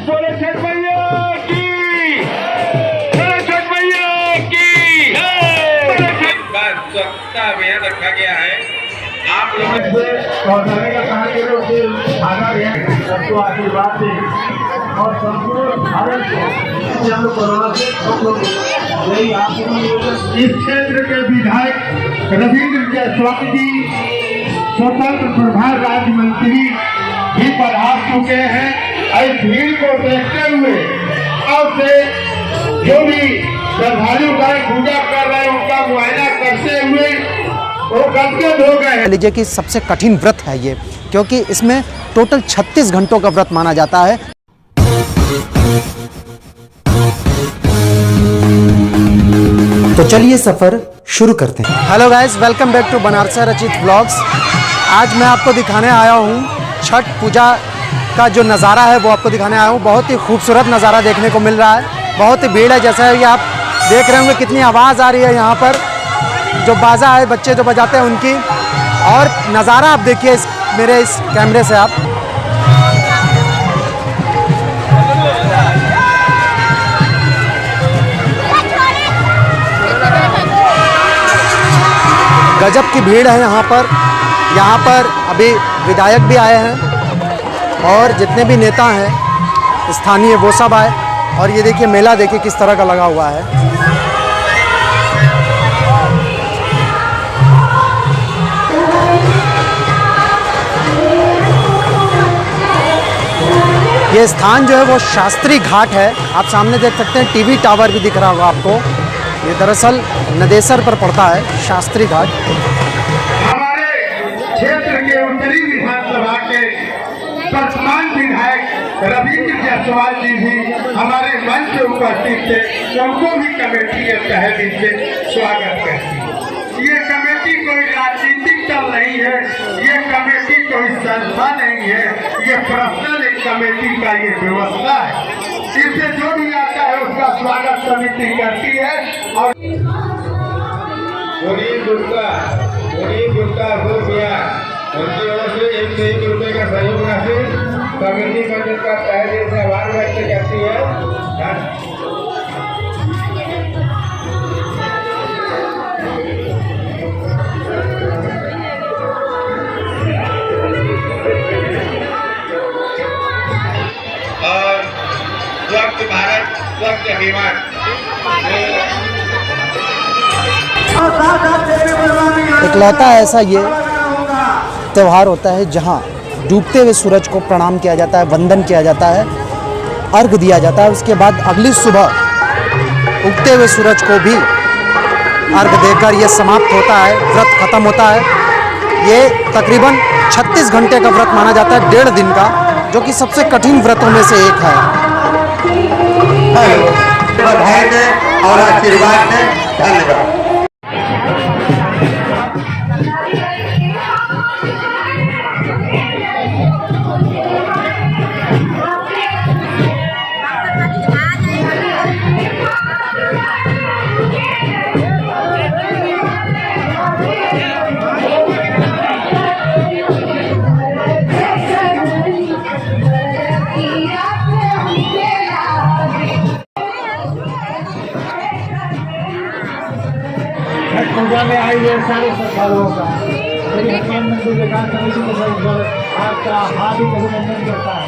बोले छठ मैया की, बोले छठ मैया की। स्वच्छता अभियान रखा गया है। आप लोगों से पहुंचाने का कहा कि आगा गया सबको आशीर्वाद दें और संपूर्ण भारत को कोरोना से यही आप इस क्षेत्र के विधायक रविंद्र जायसवाल जी स्वतंत्र प्रभार राज्य मंत्री भी पधार चुके हैं। इस भीड़ को देखते हुए अब से जो भी श्रद्धालु पूजा कर रहे हैं उनका मुआयना करते हुए वो गदगद हो गए। लीजिए कि सबसे कठिन व्रत है ये, क्योंकि इसमें टोटल 36 घंटों का व्रत माना जाता है। तो चलिए सफर शुरू करते हैं। Hello guys, welcome back to Banarasa Rachit vlogs. आज मैं आपको दिखाने आया हूँ छठ पूजा का जो नज़ारा है वो आपको दिखाने आया हूँ। बहुत ही खूबसूरत नज़ारा देखने को मिल रहा है। बहुत ही भीड़ है, जैसा कि आप देख रहे होंगे कितनी आवाज़ आ रही है यहाँ पर। जो बाजा है बच्चे जो बजाते हैं उनकी, और नज़ारा आप देखिए मेरे इस कैमरे से आप। गजब की भीड़ है यहाँ पर। यहाँ पर अभी विधायक भी आए हैं और जितने भी नेता हैं स्थानीय वो सब आए। और ये देखिए मेला देखिए किस तरह का लगा हुआ है। ये स्थान जो है वो शास्त्री घाट है। आप सामने देख सकते हैं, टीवी टावर भी दिख रहा होगा आपको। ये दरअसल नदेसर पर पड़ता है शास्त्री घाट। हमारे क्षेत्र के उत्तरी विधानसभा के वर्तमान विधायक रविंद्र जायसवाल जी भी हमारे मंच पे उपस्थित थे। उनको भी कमेटी के तहे दिल से स्वागत करती है। ये कमेटी कोई राजनीतिक दल नहीं है, ये कमेटी कोई संस्था नहीं है, ये पर्सनल एक कमेटी का ये व्यवस्था है। इससे जो भी आता है उसका स्वागत समिति करती है। और दुर्गा रुपया उनकी ओर से 1 रुपये का सहयोग राशि कमेटी मंडल का तहे दिल से आभार व्यक्त करती है। और स्वच्छ भारत स्वच्छ अभियान इकलौता ऐसा ये त्यौहार होता है जहाँ डूबते हुए सूरज को प्रणाम किया जाता है, वंदन किया जाता है, अर्घ दिया जाता है। उसके बाद अगली सुबह उगते हुए सूरज को भी अर्घ देकर ये समाप्त होता है, व्रत खत्म होता है। ये तकरीबन 36 घंटे का व्रत माना जाता है, 1.5 दिन का, जो कि सबसे कठिन व्रतों में से एक है। बधाई दें और आशीर्वाद दें। धन्यवाद। पूजा में आई है सारे श्रद्धालुओं का हनुमान मंदिर विकास समिति के सदस्य आपका हार्दिक अभिनंदन करता है।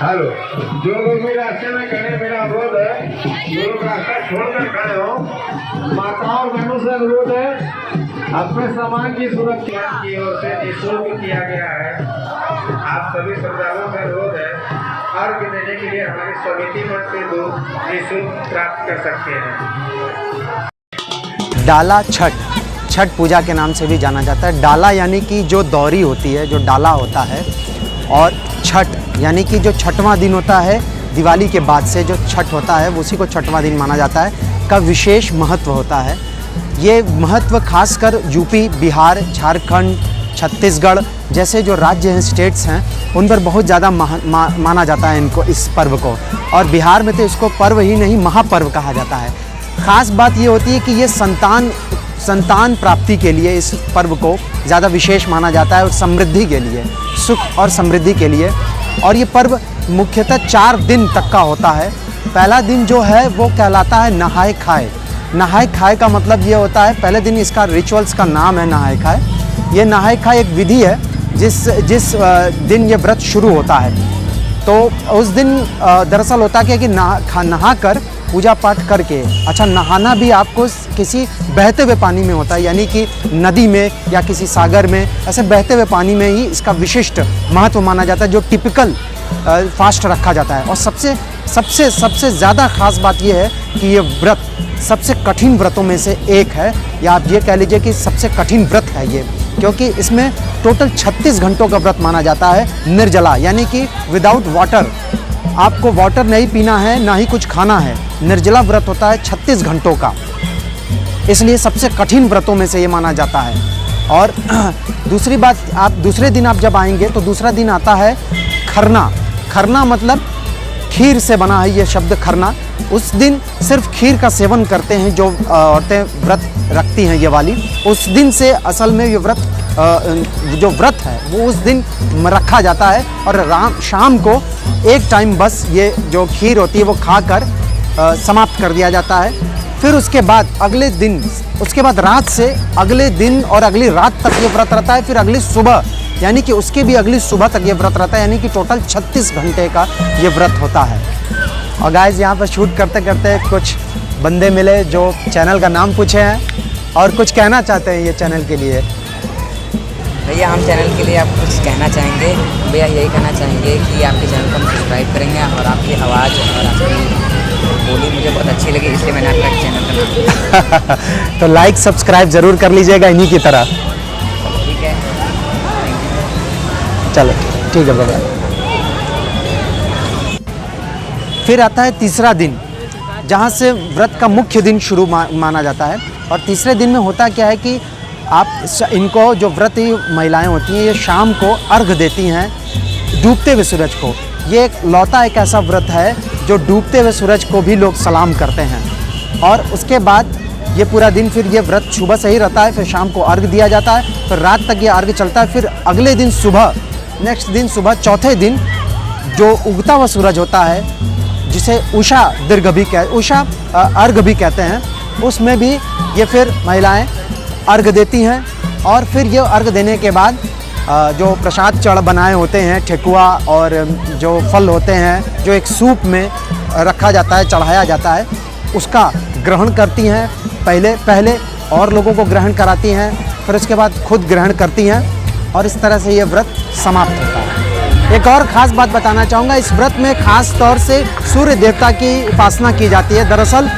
हेलो, जो लोग भी रास्ते में खड़े, मेरा अनुरोध है, जो लोग रास्ता छोड़कर खड़े हो, माताओं और बहनों से अनुरोध है, अपने सामान की सुरक्षा की ओर से निःशुल्क किया गया है। आप सभी श्रद्धालुओं का अनुरोध है, अर्घ देने के लिए हमारी समिति मंच से निःशुल्क प्राप्त कर सकते हैं। डाला छठ पूजा के नाम से भी जाना जाता है। डाला यानी कि जो दौरी होती है, जो डाला होता है, और छठ यानी कि जो छठवां दिन होता है दिवाली के बाद से जो छठ होता है उसी को छठवां दिन माना जाता है, का विशेष महत्व होता है। ये महत्व खासकर यूपी, बिहार, झारखंड, छत्तीसगढ़ जैसे जो राज्य हैं, स्टेट्स हैं, उन पर बहुत ज़्यादा माना जाता है इनको, इस पर्व को। और बिहार में तो इसको पर्व ही नहीं, महापर्व कहा जाता है। ख़ास बात ये होती है कि ये संतान प्राप्ति के लिए इस पर्व को ज़्यादा विशेष माना जाता है, और समृद्धि के लिए, सुख और समृद्धि के लिए। और ये पर्व मुख्यतः 4 दिन तक का होता है। पहला दिन जो है वो कहलाता है नहाए खाए। नहाए खाए का मतलब ये होता है, पहले दिन इसका रिचुअल्स का नाम है नहाए खाए। ये नहाए खाए एक विधि है जिस दिन ये व्रत शुरू होता है। तो उस दिन दरअसल होता क्या है कि नहा कर पूजा पाठ करके, अच्छा नहाना भी आपको किसी बहते हुए पानी में होता है, यानी कि नदी में या किसी सागर में, ऐसे बहते हुए पानी में ही इसका विशिष्ट महत्व माना जाता है, जो टिपिकल फास्ट रखा जाता है। और सबसे ज़्यादा ख़ास बात यह है कि ये व्रत सबसे कठिन व्रतों में से एक है, या आप ये कह लीजिए कि सबसे कठिन व्रत है ये, क्योंकि इसमें टोटल 36 घंटों का व्रत माना जाता है निर्जला, यानी कि विदाउट वाटर। आपको वाटर नहीं पीना है, ना ही कुछ खाना है। निर्जला व्रत होता है 36 घंटों का, इसलिए सबसे कठिन व्रतों में से ये माना जाता है। और दूसरी बात, आप दूसरे दिन आप जब आएंगे तो दूसरा दिन आता है खरना। खरना मतलब खीर से बना है ये शब्द खरना। उस दिन सिर्फ खीर का सेवन करते हैं जो औरतें व्रत रखती हैं ये वाली। उस दिन से असल में ये व्रत जो व्रत है वो उस दिन रखा जाता है, और शाम को एक टाइम बस ये जो खीर होती है वो खाकर समाप्त कर दिया जाता है। फिर उसके बाद अगले दिन, उसके बाद रात से अगले दिन और अगली रात तक ये व्रत रहता है। फिर अगली सुबह, यानी कि उसके भी अगली सुबह तक ये व्रत रहता है, यानी कि टोटल 36 घंटे का ये व्रत होता है। और गाइस यहाँ पर शूट करते करते कुछ बंदे मिले जो चैनल का नाम पूछे हैं और कुछ कहना चाहते हैं ये चैनल के लिए। भैया हम चैनल के लिए आप कुछ कहना चाहेंगे? भैया यही कहना चाहेंगे कि आपके चैनल को हम सब्सक्राइब करेंगे, और आपकी आवाज़ और आपकी बोली मुझे बहुत अच्छी लगी, इसलिए मैंने आपका चैनल का नाम तो लाइक सब्सक्राइब ज़रूर कर लीजिएगा इन्हीं की तरह। ठीक है, चलो ठीक है बाबा। फिर आता है तीसरा दिन, जहाँ से व्रत का मुख्य दिन शुरू माना जाता है। और तीसरे दिन में होता क्या है कि आप इनको जो व्रत महिलाएं होती हैं, ये शाम को अर्घ देती हैं डूबते हुए सूरज को। ये एक ऐसा व्रत है जो डूबते हुए सूरज को भी लोग सलाम करते हैं। और उसके बाद ये पूरा दिन फिर ये व्रत सुबह से ही रहता है, फिर शाम को अर्घ दिया जाता है, फिर रात तक ये अर्घ चलता है। फिर अगले दिन सुबह, नेक्स्ट दिन सुबह, चौथे दिन जो उगता हुआ सूरज होता है, जिसे उषा अर्घ भी कहते हैं, उसमें भी ये फिर महिलाएं अर्घ देती हैं। और फिर ये अर्घ देने के बाद जो प्रसाद चढ़ बनाए होते हैं, ठेकुआ और जो फल होते हैं, जो एक सूप में रखा जाता है, चढ़ाया जाता है, उसका ग्रहण करती हैं। पहले और लोगों को ग्रहण कराती हैं, फिर उसके बाद खुद ग्रहण करती हैं, और इस तरह से ये व्रत समाप्त होता है। एक और ख़ास बात बताना चाहूँगा, इस व्रत में ख़ास तौर से सूर्य देवता की उपासना की जाती है। दरअसल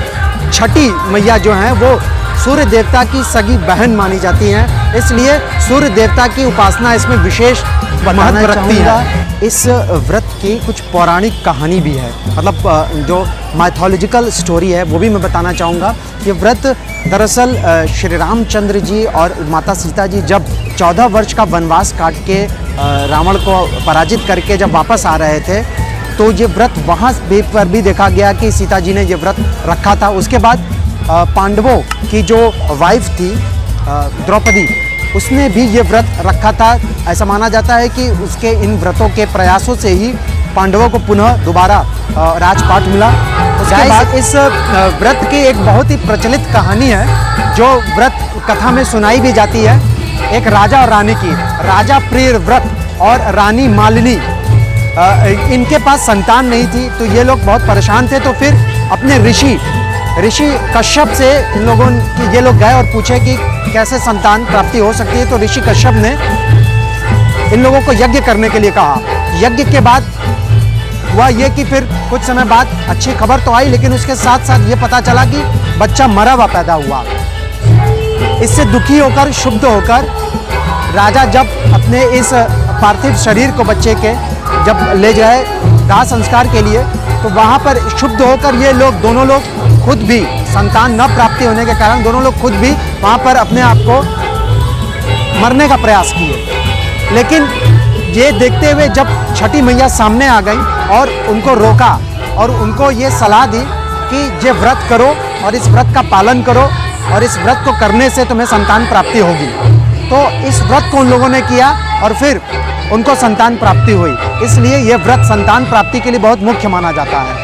छठी मैया जो हैं वो सूर्य देवता की सगी बहन मानी जाती हैं, इसलिए सूर्य देवता की उपासना इसमें विशेष महत्व रखती है। इस व्रत की कुछ पौराणिक कहानी भी है, मतलब जो माइथोलॉजिकल स्टोरी है वो भी मैं बताना चाहूँगा। ये व्रत दरअसल श्री रामचंद्र जी और माता सीता जी जब 14 वर्ष का वनवास काट के रावण को पराजित करके जब वापस आ रहे थे, तो ये व्रत वहाँ पर भी देखा गया कि सीता जी ने ये व्रत रखा था। उसके बाद पांडवों की जो वाइफ थी द्रौपदी, उसने भी ये व्रत रखा था। ऐसा माना जाता है कि उसके इन व्रतों के प्रयासों से ही पांडवों को पुनः दोबारा राजपाट मिला। उसके बाद इस व्रत की एक बहुत ही प्रचलित कहानी है जो व्रत कथा में सुनाई भी जाती है, एक राजा और रानी की। राजा प्रिय व्रत और रानी मालिनी, इनके पास संतान नहीं थी, तो ये लोग बहुत परेशान थे। तो फिर अपने ऋषि कश्यप से ये लोग गए और पूछे कि कैसे संतान प्राप्ति हो सकती है। तो ऋषि कश्यप ने इन लोगों को यज्ञ करने के लिए कहा। यज्ञ के बाद हुआ ये कि फिर कुछ समय बाद अच्छी खबर तो आई, लेकिन उसके साथ साथ ये पता चला कि बच्चा मरा हुआ पैदा हुआ। इससे दुखी होकर, क्षुब्ध होकर राजा जब अपने इस पार्थिव शरीर को बच्चे के जब ले जाए दाह संस्कार के लिए, तो वहाँ पर क्षुब्ध होकर ये लोग, दोनों लोग खुद भी, संतान न प्राप्ति होने के कारण दोनों लोग खुद भी वहाँ पर अपने आप को मरने का प्रयास किए। लेकिन ये देखते हुए जब छठी मैया सामने आ गई और उनको रोका और उनको ये सलाह दी कि ये व्रत करो और इस व्रत का पालन करो और इस व्रत को करने से तुम्हें संतान प्राप्ति होगी, तो इस व्रत को उन लोगों ने किया और फिर उनको संतान प्राप्ति हुई। इसलिए यह व्रत संतान प्राप्ति के लिए बहुत मुख्य माना जाता है।